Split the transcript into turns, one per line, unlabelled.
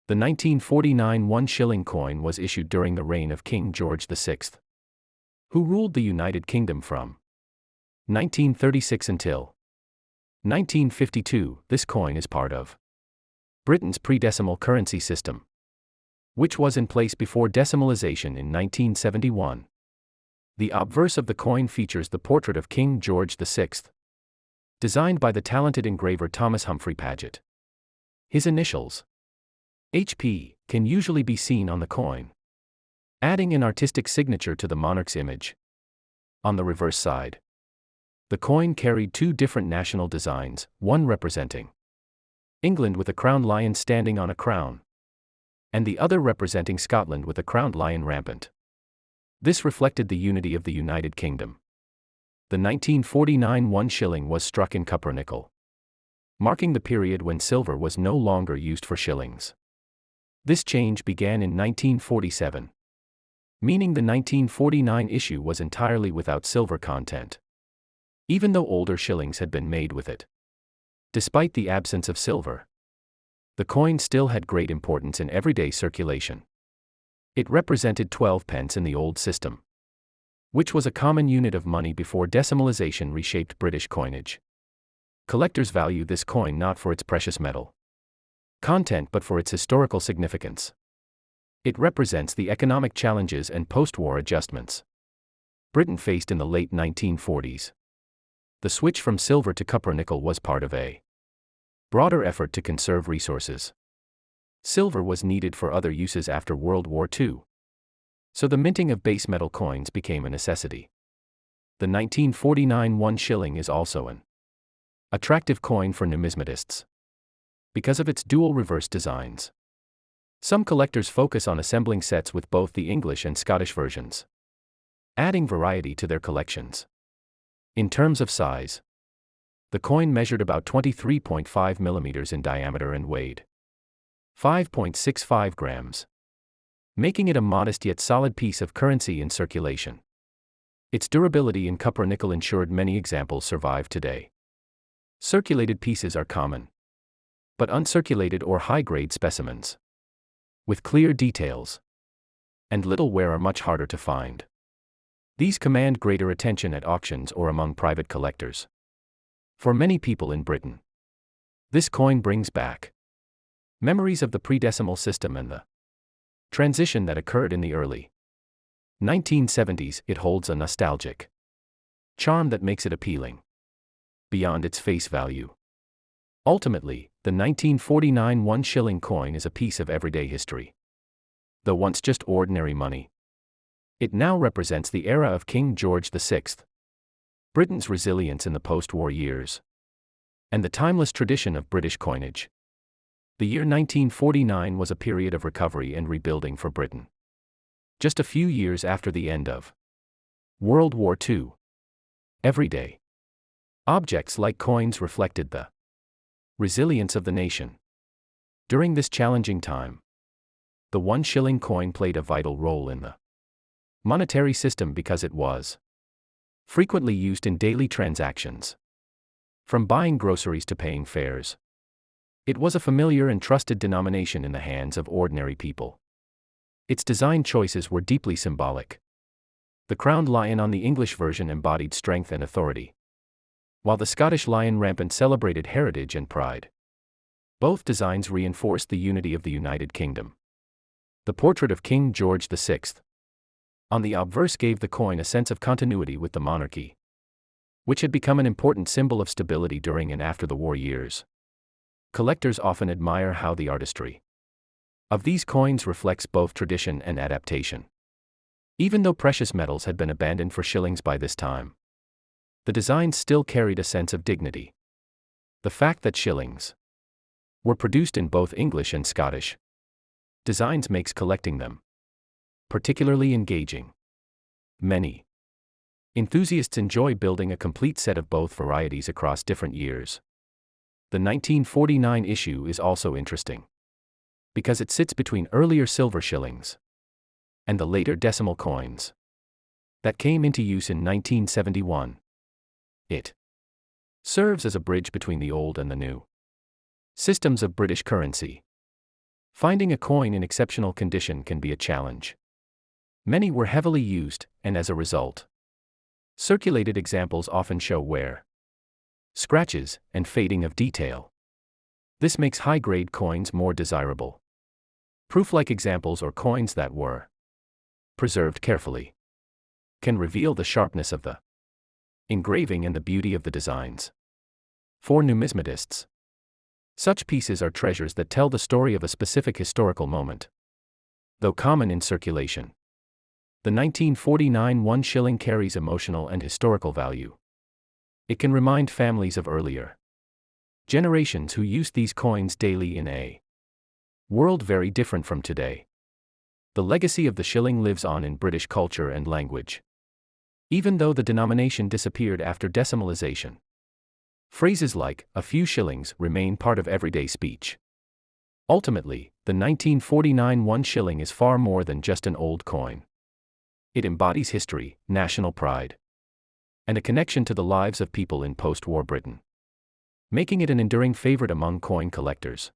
The 1949 1 shilling coin was issued during the reign of King George VI, who ruled the United Kingdom from 1936 until 1952. This coin is part of Britain's pre-decimal currency system, which was in place before decimalization in 1971. The obverse of the coin features the portrait of King George VI, designed by the talented engraver Thomas Humphrey Paget. His initials, HP, can usually be seen on the coin, adding an artistic signature to the monarch's image. On the reverse side, the coin carried two different national designs, one representing England with a crowned lion standing on a crown, and the other representing Scotland with a crowned lion rampant. This reflected the unity of the United Kingdom. The 1949 1 shilling was struck in copper nickel, marking the period when silver was no longer used for shillings. This change began in 1947, meaning the 1949 issue was entirely without silver content, even though older shillings had been made with it. Despite the absence of silver, the coin still had great importance in everyday circulation. It represented 12 pence in the old system, which was a common unit of money before decimalization reshaped British coinage. Collectors value this coin not for its precious metal content but for its historical significance. It represents the economic challenges and post-war adjustments Britain faced in the late 1940s. The switch from silver to copper nickel was part of a broader effort to conserve resources. Silver was needed for other uses after World War II, so the minting of base metal coins became a necessity. The 1949 1 shilling is also an attractive coin for numismatists because of its dual reverse designs. Some collectors focus on assembling sets with both the English and Scottish versions, adding variety to their collections. In terms of size, the coin measured about 23.5 millimeters in diameter and weighed 5.65 grams, making it a modest yet solid piece of currency in circulation. Its durability in copper nickel ensured many examples survive today. Circulated pieces are common, but uncirculated or high-grade specimens with clear details and little wear are much harder to find. These command greater attention at auctions or among private collectors. For many people in Britain, this coin brings back memories of the pre-decimal system and the transition that occurred in the early 1970s. It holds a nostalgic charm that makes it appealing beyond its face value. Ultimately, the 1949 1 shilling coin is a piece of everyday history. Though once just ordinary money, it now represents the era of King George VI, Britain's resilience in the post-war years, and the timeless tradition of British coinage. The year 1949 was a period of recovery and rebuilding for Britain. Just a few years after the end of World War II, everyday objects like coins reflected the resilience of the nation. During this challenging time, the 1 shilling coin played a vital role in the monetary system because it was frequently used in daily transactions. From buying groceries to paying fares, it was a familiar and trusted denomination in the hands of ordinary people. Its design choices were deeply symbolic. The crowned lion on the English version embodied strength and authority, while the Scottish lion rampant celebrated heritage and pride. Both designs reinforced the unity of the United Kingdom. The portrait of King George VI on the obverse gave the coin a sense of continuity with the monarchy, which had become an important symbol of stability during and after the war years. Collectors often admire how the artistry of these coins reflects both tradition and adaptation. Even though precious metals had been abandoned for shillings by this time, the designs still carried a sense of dignity. The fact that shillings were produced in both English and Scottish designs makes collecting them particularly engaging. Many enthusiasts enjoy building a complete set of both varieties across different years. The 1949 issue is also interesting because it sits between earlier silver shillings and the later decimal coins that came into use in 1971. It serves as a bridge between the old and the new systems of British currency. Finding a coin in exceptional condition can be a challenge. Many were heavily used, and as a result, circulated examples often show wear, scratches, and fading of detail. This makes high-grade coins more desirable. Proof-like examples or coins that were preserved carefully can reveal the sharpness of the engraving and the beauty of the designs. For numismatists, such pieces are treasures that tell the story of a specific historical moment. Though common in circulation, the 1949 1 shilling carries emotional and historical value. It can remind families of earlier generations who used these coins daily in a world very different from today. The legacy of the shilling lives on in British culture and language. Even though the denomination disappeared after decimalization, phrases like, "a few shillings," remain part of everyday speech. Ultimately, the 1949 1 shilling is far more than just an old coin. It embodies history, national pride, and a connection to the lives of people in post-war Britain, making it an enduring favorite among coin collectors.